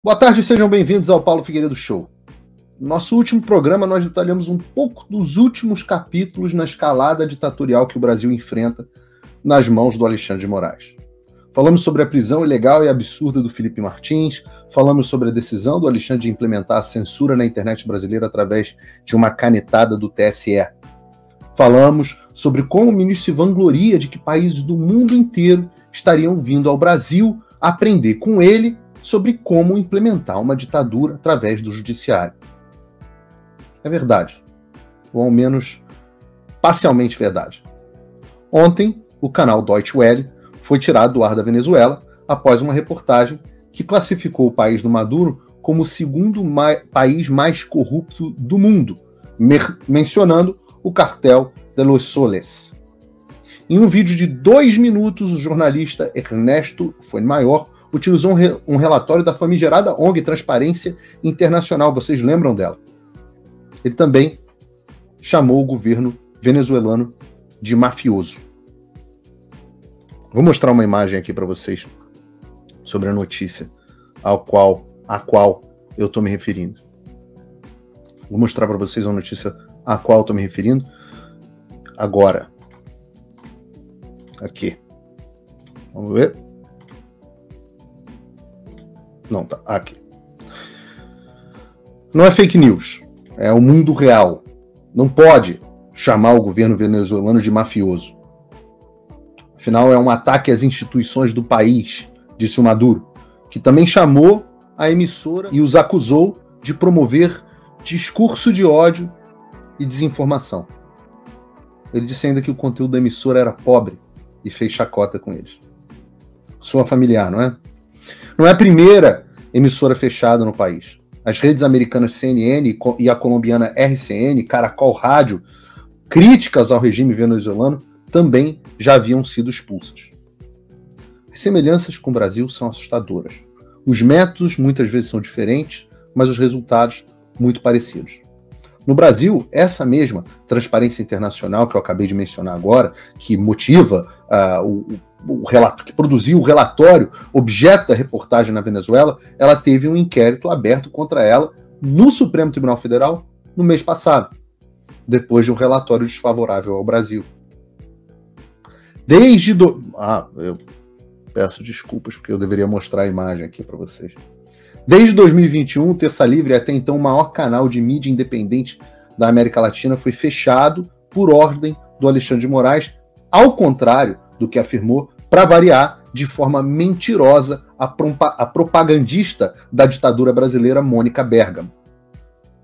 Boa tarde, sejam bem-vindos ao Paulo Figueiredo Show. No nosso último programa, nós detalhamos um pouco dos últimos capítulos na escalada ditatorial que o Brasil enfrenta nas mãos do Alexandre de Moraes. Falamos sobre a prisão ilegal e absurda do Felipe Martins, falamos sobre a decisão do Alexandre de implementar a censura na internet brasileira através de uma canetada do TSE. Falamos sobre como o ministro se vangloria de que países do mundo inteiro estariam vindo ao Brasil aprender com ele sobre como implementar uma ditadura através do judiciário. É verdade, ou ao menos parcialmente verdade. Ontem, o canal Deutsche Welle foi tirado do ar da Venezuela após uma reportagem que classificou o país do Maduro como o segundo país mais corrupto do mundo, mencionando o cartel de los Soles. Em um vídeo de 2 minutos, o jornalista Ernesto Fuenmayor utilizou um relatório da famigerada ONG Transparência Internacional. Vocês lembram dela? Ele também chamou o governo venezuelano de mafioso. Vou mostrar uma imagem aqui para vocês sobre a notícia a qual eu estou me referindo. Vou mostrar para vocês a notícia a qual eu estou me referindo agora. Aqui. Vamos ver. Não, tá aqui. Não é fake news, é o mundo real. Não pode chamar o governo venezuelano de mafioso. Afinal, é um ataque às instituições do país, disse o Maduro, que também chamou a emissora e os acusou de promover discurso de ódio e desinformação. Ele disse ainda que o conteúdo da emissora era pobre e fez chacota com eles. Soa familiar, não é? Não é a primeira emissora fechada no país. As redes americanas CNN e a colombiana RCN, Caracol Rádio, críticas ao regime venezuelano, também já haviam sido expulsas. As semelhanças com o Brasil são assustadoras. Os métodos muitas vezes são diferentes, mas os resultados muito parecidos. No Brasil, essa mesma Transparência Internacional que eu acabei de mencionar agora, que motiva que produziu o relatório objeto da reportagem na Venezuela, ela teve um inquérito aberto contra ela no Supremo Tribunal Federal no mês passado, depois de um relatório desfavorável ao Brasil. Eu peço desculpas porque eu deveria mostrar a imagem aqui para vocês. Desde 2021, o Terça Livre, até então o maior canal de mídia independente da América Latina, foi fechado por ordem do Alexandre de Moraes, ao contrário do que afirmou, para variar, de forma mentirosa, a propagandista da ditadura brasileira, Mônica Bergamo.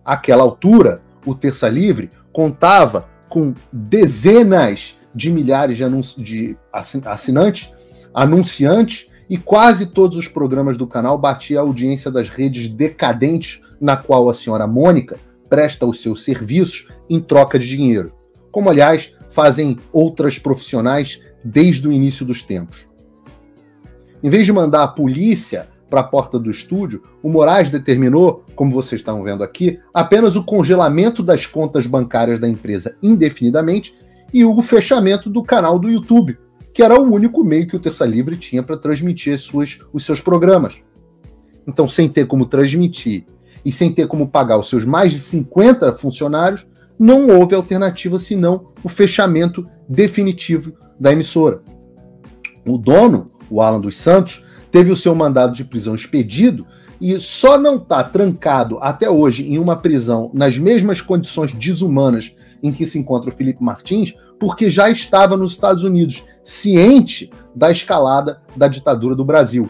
Àquela altura, o Terça Livre contava com dezenas de milhares de assinantes, anunciantes, e quase todos os programas do canal batiam a audiência das redes decadentes na qual a senhora Mônica presta os seus serviços em troca de dinheiro, como, aliás, fazem outras profissionais desde o início dos tempos. Em vez de mandar a polícia para a porta do estúdio, o Moraes determinou, como vocês estão vendo aqui, apenas o congelamento das contas bancárias da empresa indefinidamente e o fechamento do canal do YouTube, que era o único meio que o Terça Livre tinha para transmitir os seus programas. Então, sem ter como transmitir e sem ter como pagar os seus mais de 50 funcionários, não houve alternativa senão o fechamento definitivo da emissora. O dono, o Alan dos Santos, teve o seu mandado de prisão expedido e só não está trancado até hoje em uma prisão nas mesmas condições desumanas em que se encontra o Felipe Martins, porque já estava nos Estados Unidos, ciente da escalada da ditadura do Brasil.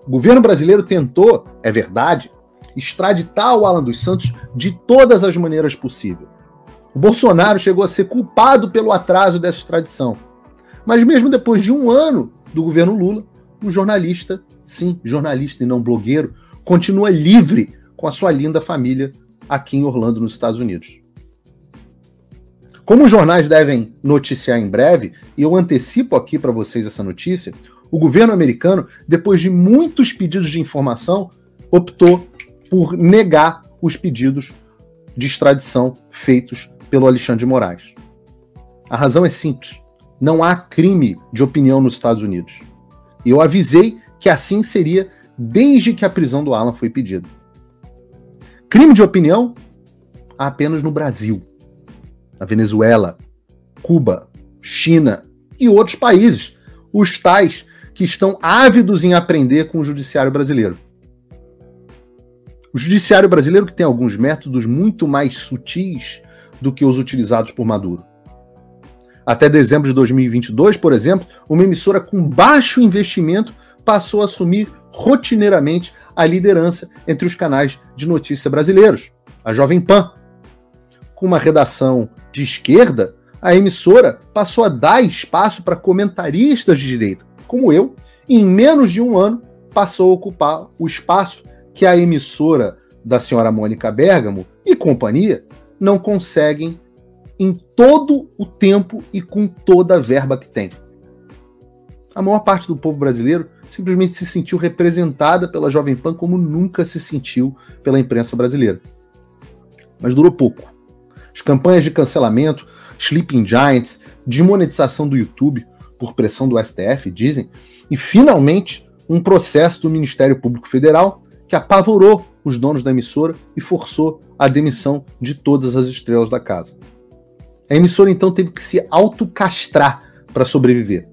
O governo brasileiro tentou, é verdade, extraditar o Alan dos Santos de todas as maneiras possíveis. O Bolsonaro chegou a ser culpado pelo atraso dessa extradição. Mas mesmo depois de 1 ano do governo Lula, o jornalista, sim, jornalista e não blogueiro, continua livre com a sua linda família aqui em Orlando, nos Estados Unidos. Como os jornais devem noticiar em breve, e eu antecipo aqui para vocês essa notícia, o governo americano, depois de muitos pedidos de informação, optou por negar os pedidos de extradição feitos pelo Alexandre de Moraes. A razão é simples. Não há crime de opinião nos Estados Unidos. E eu avisei que assim seria desde que a prisão do Alan foi pedida. Crime de opinião? Apenas no Brasil, na Venezuela, Cuba, China e outros países, os tais que estão ávidos em aprender com o judiciário brasileiro. O judiciário brasileiro que tem alguns métodos muito mais sutis do que os utilizados por Maduro. Até dezembro de 2022, por exemplo, uma emissora com baixo investimento passou a assumir rotineiramente a liderança entre os canais de notícia brasileiros, a Jovem Pan. Com uma redação de esquerda, a emissora passou a dar espaço para comentaristas de direita, como eu, e em menos de um ano passou a ocupar o espaço que a emissora da senhora Mônica Bergamo e companhia não conseguem em todo o tempo e com toda a verba que tem. A maior parte do povo brasileiro simplesmente se sentiu representada pela Jovem Pan como nunca se sentiu pela imprensa brasileira. Mas durou pouco. As campanhas de cancelamento, Sleeping Giants, desmonetização do YouTube por pressão do STF, dizem, e finalmente um processo do Ministério Público Federal que apavorou os donos da emissora e forçou a demissão de todas as estrelas da casa. A emissora então teve que se autocastrar para sobreviver.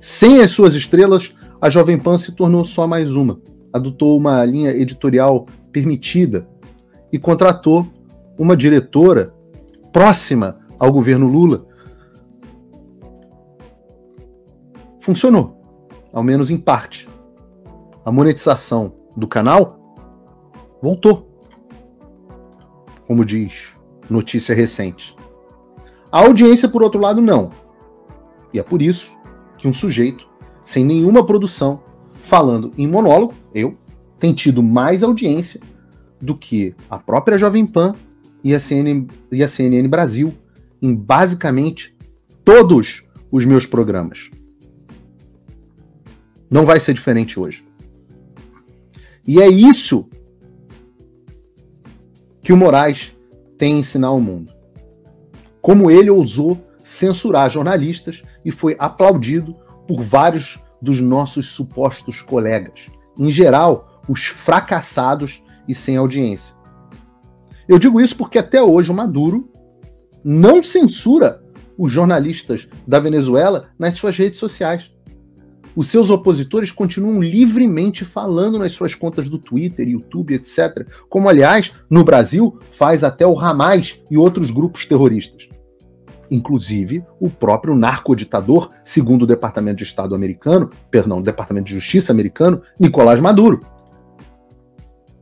Sem as suas estrelas, a Jovem Pan se tornou só mais uma. Adotou uma linha editorial permitida e contratou uma diretora próxima ao governo Lula. Funcionou, ao menos em parte. A monetização do canal voltou, como diz notícia recente. A audiência, por outro lado, não. E é por isso que um sujeito, sem nenhuma produção, falando em monólogo, eu, tem tido mais audiência do que a própria Jovem Pan e a CNN Brasil em basicamente todos os meus programas. Não vai ser diferente hoje. E é isso que o Moraes tem a ensinar ao mundo. Como ele ousou censurar jornalistas e foi aplaudido por vários dos nossos supostos colegas. Em geral, os fracassados e sem audiência. Eu digo isso porque até hoje o Maduro não censura os jornalistas da Venezuela nas suas redes sociais. Os seus opositores continuam livremente falando nas suas contas do Twitter, YouTube, etc. Como, aliás, no Brasil, faz até o Hamas e outros grupos terroristas. Inclusive, o próprio narcoditador, segundo o Departamento de Estado americano, perdão, Departamento de Justiça americano, Nicolás Maduro.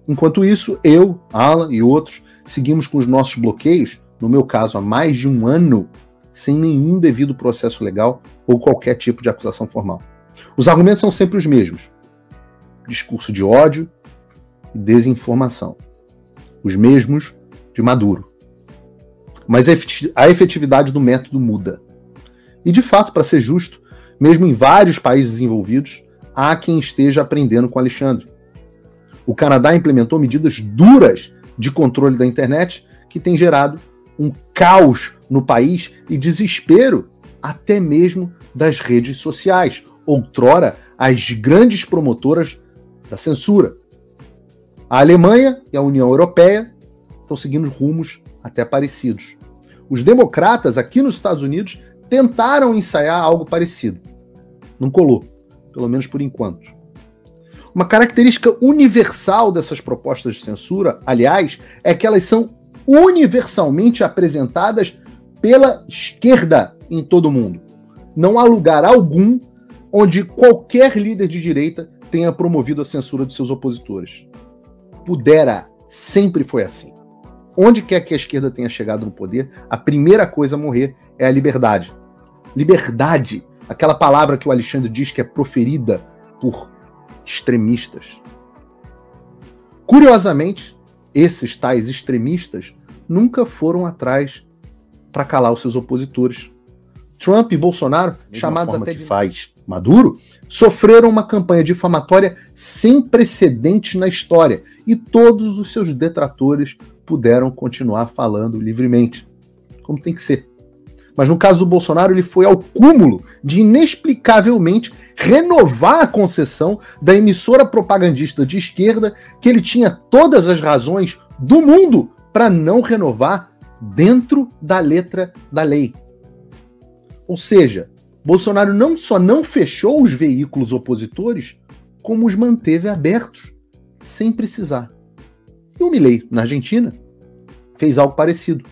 Enquanto isso, eu, Alan e outros seguimos com os nossos bloqueios, no meu caso há mais de um ano, sem nenhum devido processo legal ou qualquer tipo de acusação formal. Os argumentos são sempre os mesmos. Discurso de ódio e desinformação. Os mesmos de Maduro. Mas a efetividade do método muda. E, de fato, para ser justo, mesmo em vários países envolvidos, há quem esteja aprendendo com Alexandre. O Canadá implementou medidas duras de controle da internet que tem gerado um caos no país e desespero até mesmo das redes sociais, outrora as grandes promotoras da censura. A Alemanha e a União Europeia estão seguindo rumos até parecidos. Os democratas aqui nos Estados Unidos tentaram ensaiar algo parecido. Não colou, pelo menos por enquanto. Uma característica universal dessas propostas de censura, aliás, é que elas são universalmente apresentadas pela esquerda em todo o mundo. Não há lugar algum onde qualquer líder de direita tenha promovido a censura de seus opositores. Pudera, sempre foi assim. Onde quer que a esquerda tenha chegado no poder, a primeira coisa a morrer é a liberdade. Liberdade, aquela palavra que o Alexandre diz que é proferida por extremistas. Curiosamente, esses tais extremistas nunca foram atrás para calar os seus opositores. Trump e Bolsonaro, chamados até de faz Maduro, sofreram uma campanha difamatória sem precedentes na história e todos os seus detratores puderam continuar falando livremente, como tem que ser. Mas no caso do Bolsonaro, ele foi ao cúmulo de inexplicavelmente renovar a concessão da emissora propagandista de esquerda, que ele tinha todas as razões do mundo para não renovar dentro da letra da lei. Ou seja, Bolsonaro não só não fechou os veículos opositores, como os manteve abertos, sem precisar. E o Milei, na Argentina, fez algo parecido.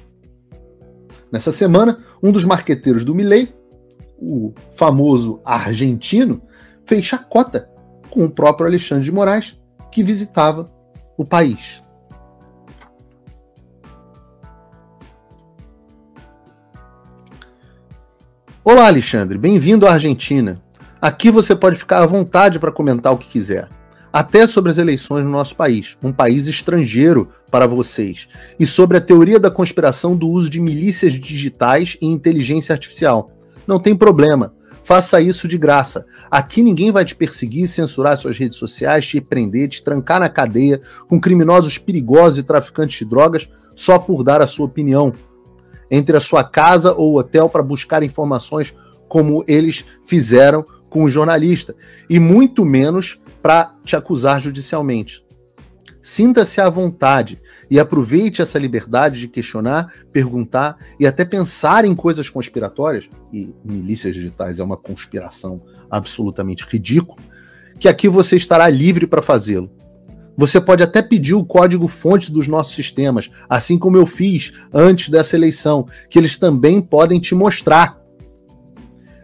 Nessa semana, um dos marqueteiros do Milei, o famoso argentino, fez chacota com o próprio Alexandre de Moraes, que visitava o país. Olá, Alexandre, bem-vindo à Argentina. Aqui você pode ficar à vontade para comentar o que quiser, até sobre as eleições no nosso país, um país estrangeiro para vocês, e sobre a teoria da conspiração do uso de milícias digitais e inteligência artificial. Não tem problema, faça isso de graça. Aqui ninguém vai te perseguir, censurar suas redes sociais, te prender, te trancar na cadeia com criminosos perigosos e traficantes de drogas só por dar a sua opinião. Entre a sua casa ou hotel para buscar informações como eles fizeram com o jornalista, e muito menos para te acusar judicialmente. Sinta-se à vontade e aproveite essa liberdade de questionar, perguntar e até pensar em coisas conspiratórias, e milícias digitais é uma conspiração absolutamente ridícula, que aqui você estará livre para fazê-lo. Você pode até pedir o código-fonte dos nossos sistemas, assim como eu fiz antes dessa eleição, que eles também podem te mostrar.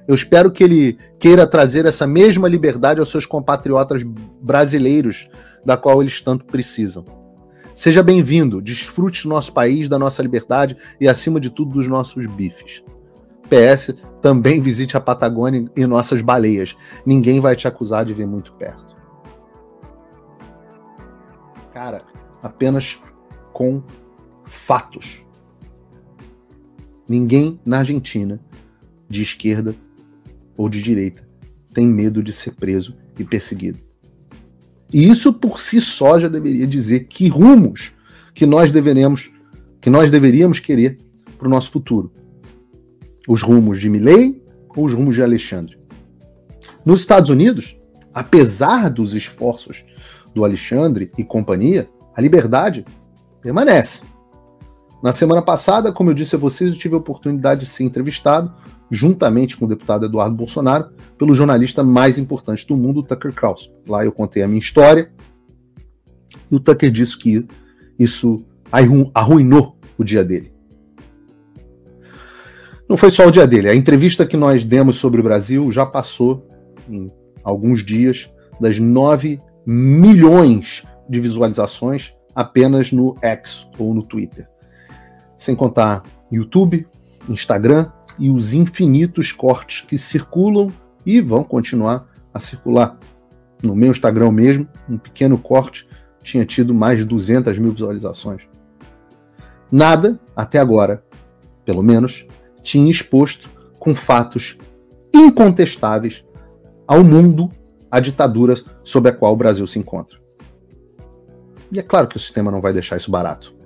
Eu espero que ele queira trazer essa mesma liberdade aos seus compatriotas brasileiros, da qual eles tanto precisam. Seja bem-vindo, desfrute do nosso país, da nossa liberdade e, acima de tudo, dos nossos bifes. PS, também visite a Patagônia e nossas baleias. Ninguém vai te acusar de ver muito perto. Cara, apenas com fatos. Ninguém na Argentina, de esquerda ou de direita, tem medo de ser preso e perseguido. E isso por si só já deveria dizer que rumos que nós deveríamos querer para o nosso futuro. Os rumos de Milei ou os rumos de Alexandre. Nos Estados Unidos, apesar dos esforços do Alexandre e companhia, a liberdade permanece. Na semana passada, como eu disse a vocês, eu tive a oportunidade de ser entrevistado, juntamente com o deputado Eduardo Bolsonaro, pelo jornalista mais importante do mundo, Tucker Carlson. Lá eu contei a minha história, e o Tucker disse que isso arruinou o dia dele. Não foi só o dia dele, a entrevista que nós demos sobre o Brasil já passou, em alguns dias, das 9 milhões de visualizações apenas no X ou no Twitter. Sem contar YouTube, Instagram e os infinitos cortes que circulam e vão continuar a circular. No meu Instagram mesmo, um pequeno corte tinha tido mais de 200 mil visualizações. Nada, até agora, pelo menos, tinha exposto com fatos incontestáveis ao mundo a ditadura sob a qual o Brasil se encontra. E é claro que o sistema não vai deixar isso barato.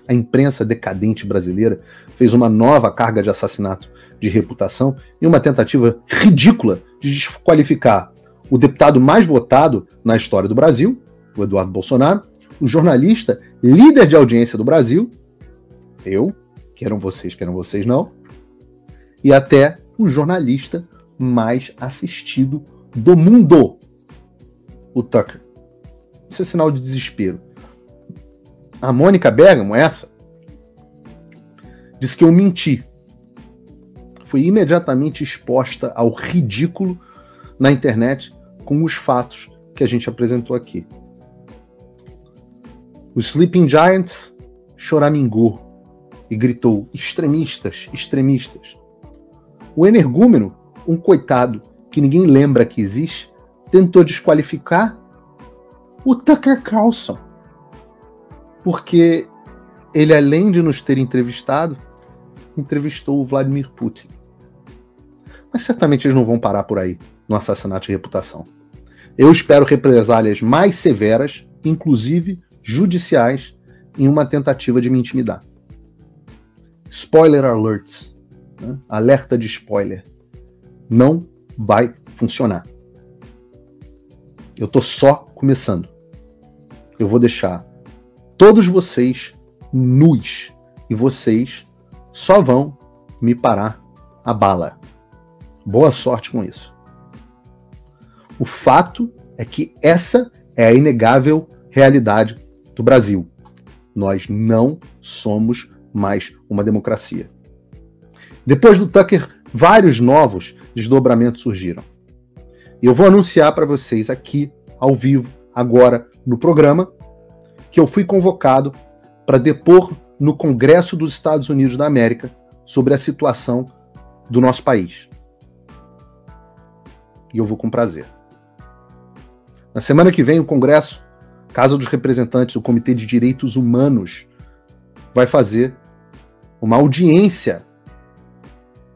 A imprensa decadente brasileira fez uma nova carga de assassinato de reputação e uma tentativa ridícula de desqualificar o deputado mais votado na história do Brasil, o Eduardo Bolsonaro, o jornalista líder de audiência do Brasil, eu, queiram vocês não, e até o jornalista mais assistido do mundo, o Tucker. Isso é sinal de desespero. A Mônica Bergamo, disse que eu menti. Foi imediatamente exposta ao ridículo na internet com os fatos que a gente apresentou aqui. O Sleeping Giants choramingou e gritou: extremistas, extremistas. O energúmeno, um coitado que ninguém lembra que existe, tentou desqualificar o Tucker Carlson, porque ele, além de nos ter entrevistado, entrevistou o Vladimir Putin. Mas certamente eles não vão parar por aí, no assassinato de reputação. Eu espero represálias mais severas, inclusive judiciais, em uma tentativa de me intimidar. Spoiler alert. né? Alerta de spoiler. Não vai funcionar. Eu tô só começando. Eu vou deixar todos vocês nus e vocês só vão me parar a bala. Boa sorte com isso. O fato é que essa é a inegável realidade do Brasil. Nós não somos mais uma democracia. Depois do Tucker, vários novos desdobramentos surgiram. E eu vou anunciar para vocês aqui, ao vivo, agora, no programa, que eu fui convocado para depor no Congresso dos Estados Unidos da América sobre a situação do nosso país. E eu vou com prazer. Na semana que vem, o Congresso, Casa dos Representantes, o Comitê de Direitos Humanos, vai fazer uma audiência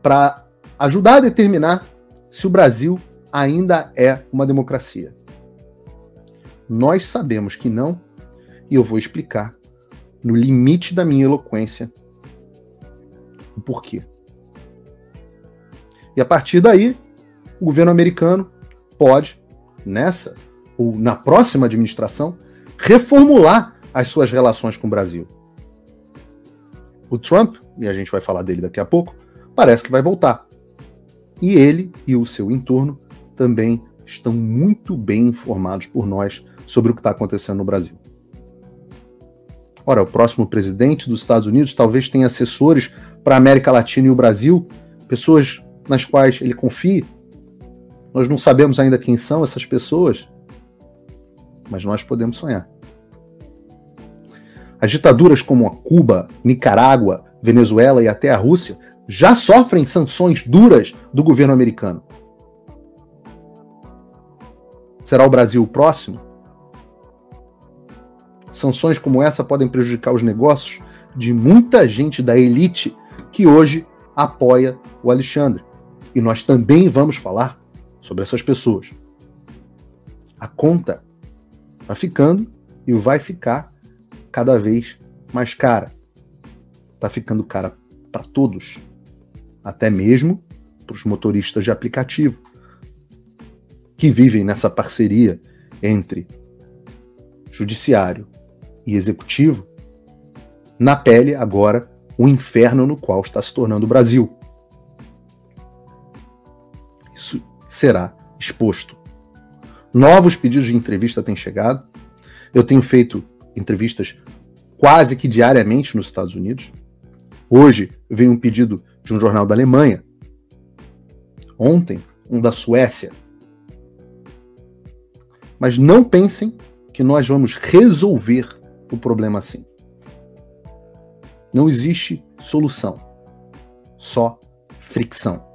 para ajudar a determinar se o Brasil ainda é uma democracia. Nós sabemos que não, e eu vou explicar, no limite da minha eloquência, o porquê. E a partir daí, o governo americano pode, nessa ou na próxima administração, reformular as suas relações com o Brasil. O Trump, e a gente vai falar dele daqui a pouco, parece que vai voltar. E ele e o seu entorno também estão muito bem informados por nós sobre o que está acontecendo no Brasil. Ora, o próximo presidente dos Estados Unidos talvez tenha assessores para a América Latina e o Brasil, pessoas nas quais ele confie. Nós não sabemos ainda quem são essas pessoas, mas nós podemos sonhar. As ditaduras como a Cuba, Nicarágua, Venezuela e até a Rússia já sofrem sanções duras do governo americano. Será o Brasil o próximo? Sanções como essa podem prejudicar os negócios de muita gente da elite que hoje apoia o Alexandre. E nós também vamos falar sobre essas pessoas. A conta vai ficando e vai ficar cada vez mais cara. Está ficando cara para todos, até mesmo para os motoristas de aplicativo, que vivem nessa parceria entre judiciário e executivo, na pele agora o inferno no qual está se tornando o Brasil. Isso será exposto. Novos pedidos de entrevista têm chegado. Eu tenho feito entrevistas quase que diariamente nos Estados Unidos. Hoje veio um pedido de um jornal da Alemanha. Ontem, um da Suécia. Mas não pensem que nós vamos resolver o problema assim. Não existe solução, só fricção.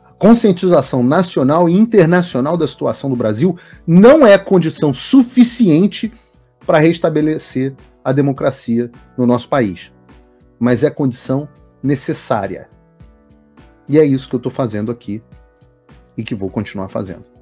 A conscientização nacional e internacional da situação do Brasil não é condição suficiente para restabelecer a democracia no nosso país, mas é condição necessária. E é isso que eu estou fazendo aqui e que vou continuar fazendo.